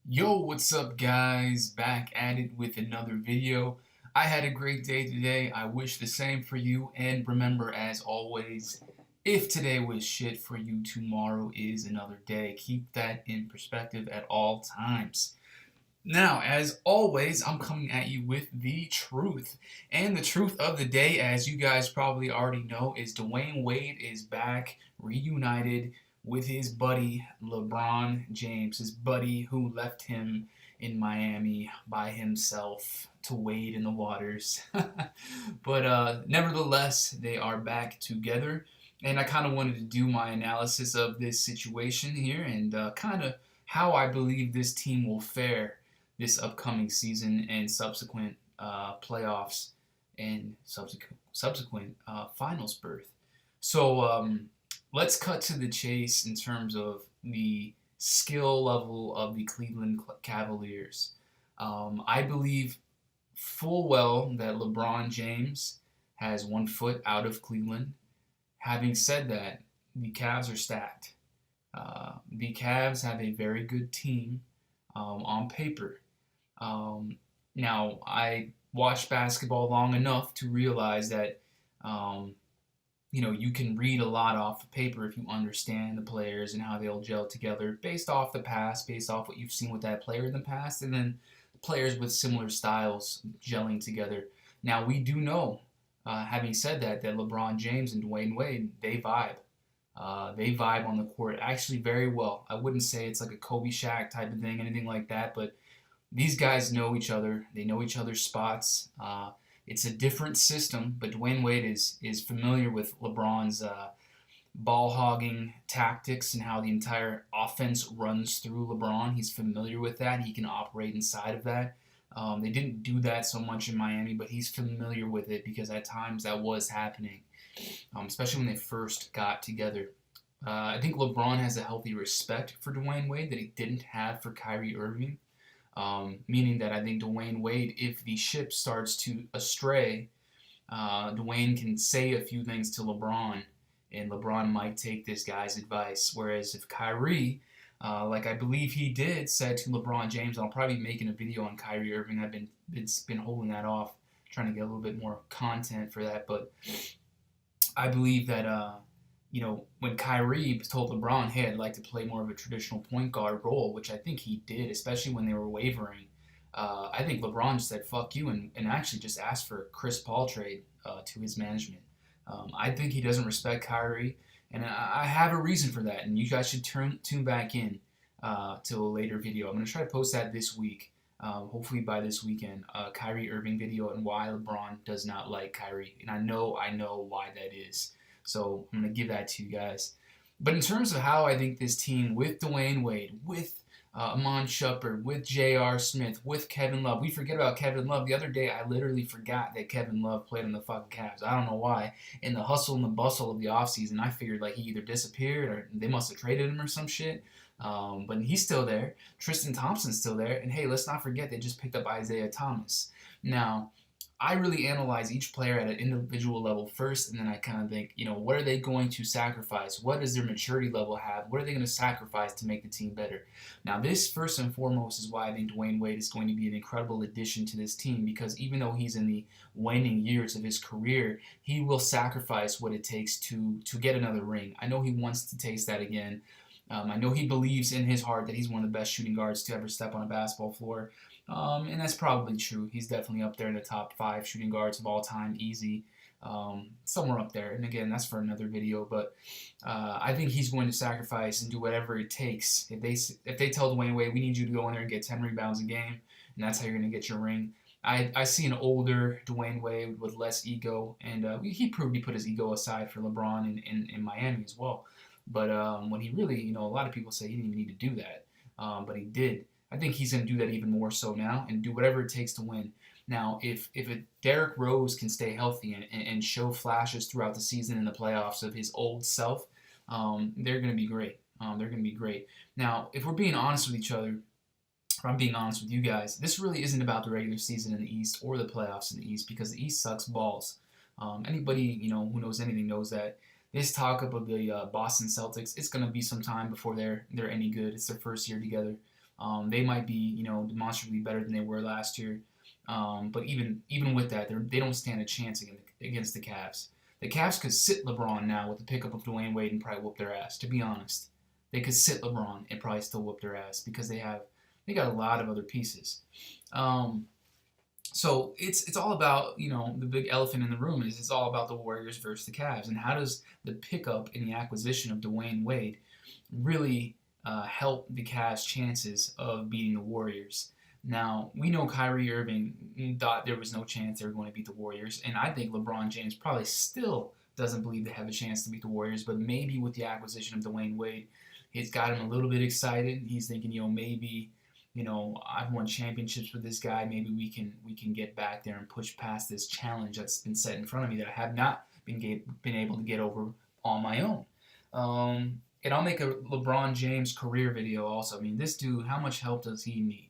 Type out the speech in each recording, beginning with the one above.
Yo, what's up guys? Back at it with another video. I had a great day today. I wish the same for you. And remember, as always, if today was shit for you, tomorrow is another day. Keep that in perspective at all times. Now, as always, I'm coming at you with the truth. And the truth of the day, as you guys probably already know, is Dwane Wade is back, reunited with his buddy LeBron James, his buddy who left him in Miami by himself to wade in the waters. But nevertheless, they are back together. And I kind of wanted to do my analysis of this situation here and kind of how I believe this team will fare this upcoming season and subsequent playoffs and subsequent finals berth. So let's cut to the chase in terms of the skill level of the Cleveland Cavaliers. I believe full well that LeBron James has 1 foot out of Cleveland. Having said that, the Cavs are stacked. The Cavs have a very good team on paper. Now, I watched basketball long enough to realize that, um, you can read a lot off of paper if you understand the players and how they'll gel together based off the past, based off what you've seen with that player in the past, and then players with similar styles gelling together. Now, we do know, having said that, that LeBron James and Dwane Wade, they vibe. They vibe on the court actually very well. I wouldn't say it's like a Kobe Shaq type of thing, anything like that, but these guys know each other. They know each other's spots. It's a different system, but Dwane Wade is familiar with LeBron's ball hogging tactics and how the entire offense runs through LeBron. He's familiar with that. He can operate inside of that. They didn't do that so much in Miami, but he's familiar with it because at times that was happening, especially when they first got together. I think LeBron has a healthy respect for Dwane Wade that he didn't have for Kyrie Irving. Meaning that I think Dwane Wade, if the ship starts to astray, Dwayne can say a few things to LeBron, and LeBron might take this guy's advice. Whereas if Kyrie, like I believe he did, said to LeBron James, I'll probably be making a video on Kyrie Irving. I've been holding that off, trying to get a little bit more content for that. But I believe that when Kyrie told LeBron, hey, I'd like to play more of a traditional point guard role, which I think he did, especially when they were wavering. I think LeBron just said, fuck you, and actually just asked for a Chris Paul trade to his management. I think he doesn't respect Kyrie, and I have a reason for that, and you guys should tune back in to a later video. I'm going to try to post that this week, hopefully by this weekend, Kyrie Irving video and why LeBron does not like Kyrie. And I know why that is. So I'm going to give that to you guys. But in terms of how I think this team with Dwane Wade, with Amon Shumpert, with J.R. Smith, with Kevin Love. We forget about Kevin Love. The other day, I literally forgot that Kevin Love played on the fucking Cavs. I don't know why. In the hustle and the bustle of the offseason, I figured like he either disappeared or they must have traded him or some shit. But he's still there. Tristan Thompson's still there. And hey, let's not forget they just picked up Isaiah Thomas. Now, I really analyze each player at an individual level first, and then I kind of think, what are they going to sacrifice? What does their maturity level have? What are they going to sacrifice to make the team better? Now, this first and foremost is why I think Dwane Wade is going to be an incredible addition to this team because even though he's in the waning years of his career, he will sacrifice what it takes to get another ring. I know he wants to taste that again. I know he believes in his heart that he's one of the best shooting guards to ever step on a basketball floor. And that's probably true. He's definitely up there in the top 5 shooting guards of all time, easy. Somewhere up there. And again, that's for another video. But I think he's going to sacrifice and do whatever it takes. If they tell Dwane Wade, we need you to go in there and get 10 rebounds a game, and that's how you're going to get your ring. I see an older Dwane Wade with less ego, and he proved he put his ego aside for LeBron in Miami as well. But when he really, a lot of people say he didn't even need to do that, but he did. I think he's going to do that even more so now and do whatever it takes to win. Now, if a Derrick Rose can stay healthy and show flashes throughout the season and the playoffs of his old self, they're going to be great. They're going to be great. Now, if we're being honest with each other, or I'm being honest with you guys, this really isn't about the regular season in the East or the playoffs in the East because the East sucks balls. Anybody who knows anything knows that. This talk up of the Boston Celtics, it's going to be some time before they're any good. It's their first year together. They might be, demonstrably better than they were last year. But even with that, they don't stand a chance against the Cavs. The Cavs could sit LeBron now with the pickup of Dwane Wade and probably whoop their ass. To be honest, they could sit LeBron and probably still whoop their ass because they got a lot of other pieces. Um, so it's all about, the big elephant in the room is it's all about the Warriors versus the Cavs, and how does the pickup in the acquisition of Dwane Wade really help the Cavs' chances of beating the Warriors? Now, we know Kyrie Irving thought there was no chance they were going to beat the Warriors, and I think LeBron James probably still doesn't believe they have a chance to beat the Warriors, but maybe with the acquisition of Dwane Wade, it's got him a little bit excited. He's thinking, maybe, I've won championships with this guy. Maybe we can get back there and push past this challenge that's been set in front of me that I have not been able to get over on my own. And I'll make a LeBron James career video also. I mean, this dude, how much help does he need?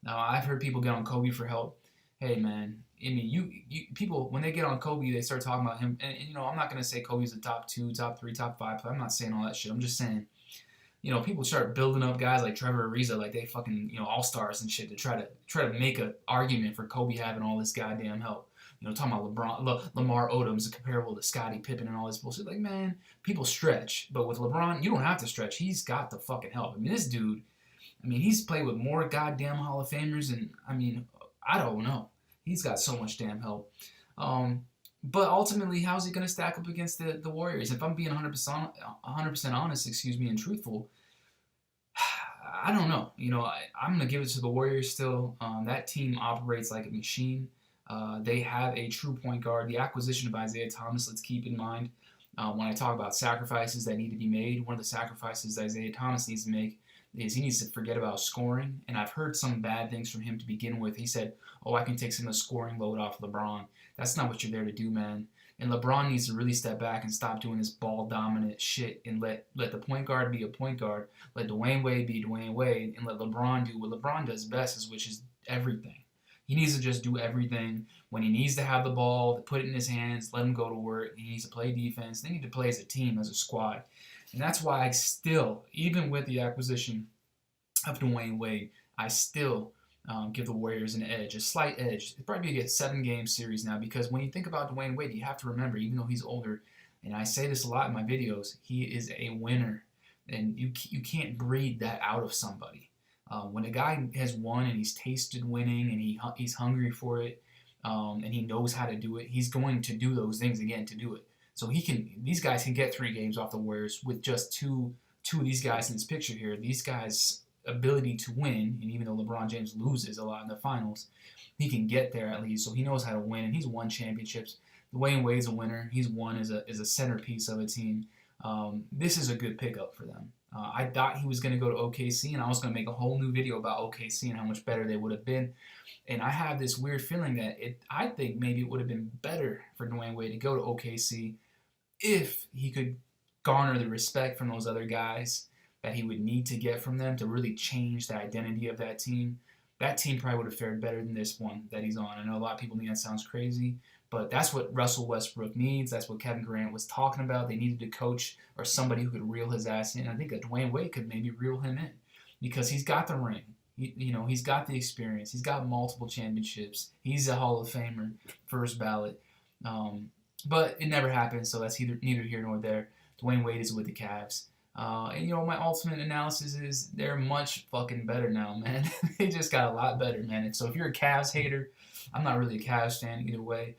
Now, I've heard people get on Kobe for help. Hey, man, I mean, you people, when they get on Kobe, they start talking about him. And I'm not going to say Kobe's the top 2, top 3, top 5. I'm not saying all that shit. I'm just saying, people start building up guys like Trevor Ariza like they fucking, all-stars and shit to try to make an argument for Kobe having all this goddamn help. Talking about Lamar Odom's comparable to Scottie Pippen and all this bullshit. Like, man, people stretch. But with LeBron, you don't have to stretch. He's got the fucking help. I mean, this dude, he's played with more goddamn Hall of Famers, and, I don't know. He's got so much damn help. But ultimately, how's he going to stack up against the Warriors? If I'm being 100% honest, and truthful, I don't know. I'm going to give it to the Warriors still. That team operates like a machine. They have a true point guard. The acquisition of Isaiah Thomas, let's keep in mind, when I talk about sacrifices that need to be made, one of the sacrifices Isaiah Thomas needs to make is he needs to forget about scoring. And I've heard some bad things from him to begin with. He said, I can take some of the scoring load off LeBron. That's not what you're there to do, man. And LeBron needs to really step back and stop doing this ball-dominant shit and let the point guard be a point guard, let Dwane Wade be Dwane Wade, and let LeBron do what LeBron does best, which is everything. He needs to just do everything. When he needs to have the ball, to put it in his hands, let him go to work. He needs to play defense. They need to play as a team, as a squad. And that's why I still, even with the acquisition of Dwane Wade, I still give the Warriors an edge, a slight edge. It'd probably be a 7-game series now, because when you think about Dwane Wade, you have to remember, even though he's older, and I say this a lot in my videos, he is a winner. And you can't breed that out of somebody. When a guy has won and he's tasted winning and he's hungry for it, and he knows how to do it, he's going to do those things again to do it. So these guys can get 3 games off the Warriors with just two of these guys in this picture here. These guys' ability to win, and even though LeBron James loses a lot in the finals, he can get there at least. So he knows how to win, and he's won championships. Dwane Wade's a winner. He's won as a centerpiece of a team. This is a good pickup for them. I thought he was going to go to OKC, and I was going to make a whole new video about OKC and how much better they would have been. And I have this weird feeling that I think maybe it would have been better for Dwane Wade to go to OKC if he could garner the respect from those other guys that he would need to get from them to really change the identity of that team. That team probably would have fared better than this one that he's on. I know a lot of people think that sounds crazy, but that's what Russell Westbrook needs. That's what Kevin Durant was talking about. They needed a coach or somebody who could reel his ass in. I think that Dwane Wade could maybe reel him in because he's got the ring. He's got the experience. He's got multiple championships. He's a Hall of Famer, first ballot. But it never happened, so that's neither here nor there. Dwane Wade is with the Cavs. And my ultimate analysis is they're much fucking better now, man. They just got a lot better, man. And so if you're a Cavs hater, I'm not really a Cavs fan either way.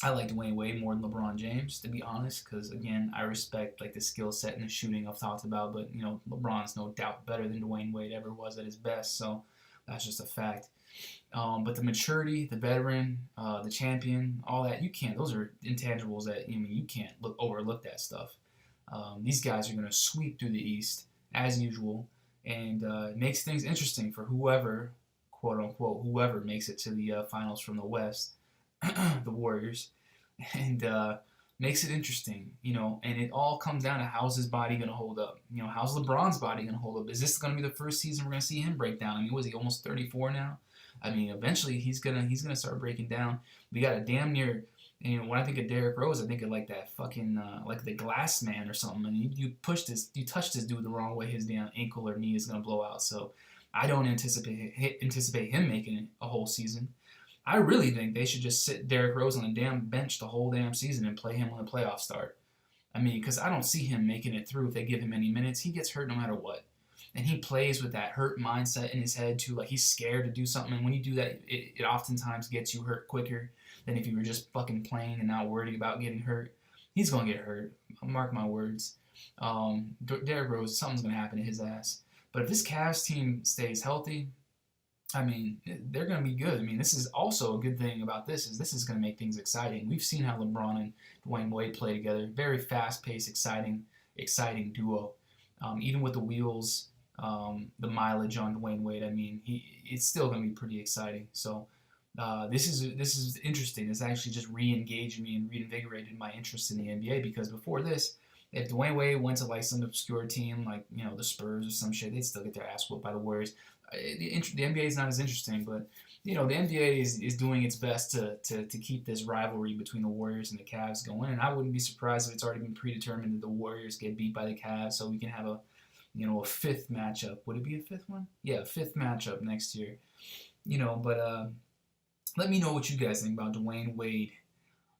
I like Dwane Wade more than LeBron James, to be honest, because again, I respect the skill set and the shooting I've talked about, but LeBron's no doubt better than Dwane Wade ever was at his best, so that's just a fact. But the maturity, the veteran, the champion, all that, those are intangibles that you can't overlook that stuff. These guys are going to sweep through the East as usual, and it makes things interesting for whoever, quote unquote, whoever makes it to the finals from the West. The Warriors, and makes it interesting, and it all comes down to how's his body going to hold up? How's LeBron's body going to hold up? Is this going to be the first season we're going to see him break down? Was he almost 34 now? Eventually he's gonna start breaking down. We got a damn near And, when I think of Derrick Rose, I think of like that fucking like the Glass Man or something. And you touch this dude the wrong way, his damn ankle or knee is gonna blow out. So I don't anticipate him making it a whole season. I really think they should just sit Derrick Rose on the damn bench the whole damn season and play him when the playoffs start. I mean, because I don't see him making it through if they give him any minutes. He gets hurt no matter what. And he plays with that hurt mindset in his head, too. Like, he's scared to do something. And when you do that, it oftentimes gets you hurt quicker than if you were just fucking playing and not worried about getting hurt. He's going to get hurt. Mark my words. Derrick Rose, something's going to happen to his ass. But if this Cavs team stays healthy, I mean, they're going to be good. I mean, this is also a good thing about this is going to make things exciting. We've seen how LeBron and Dwane Wade play together. Very fast-paced, exciting duo. Even with the wheels, the mileage on Dwane Wade, I mean, it's still going to be pretty exciting. So this is interesting. It's actually just re-engaged me and reinvigorated my interest in the NBA, because before this, if Dwane Wade went to like some obscure team like the Spurs or some shit, they'd still get their ass whooped by the Warriors. The NBA is not as interesting, but the NBA is doing its best to keep this rivalry between the Warriors and the Cavs going, and I wouldn't be surprised if it's already been predetermined that the Warriors get beat by the Cavs, so we can have a fifth matchup. Would it be a fifth one? Yeah, a fifth matchup next year. But let me know what you guys think about Dwane Wade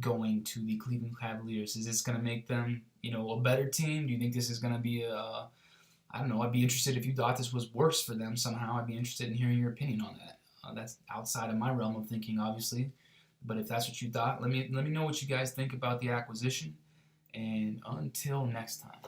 going to the Cleveland Cavaliers. Is this going to make them, a better team? Do you think this is going to be I don't know. I'd be interested if you thought this was worse for them somehow. I'd be interested in hearing your opinion on that. That's outside of my realm of thinking, obviously. But if that's what you thought, let me know what you guys think about the acquisition. And until next time.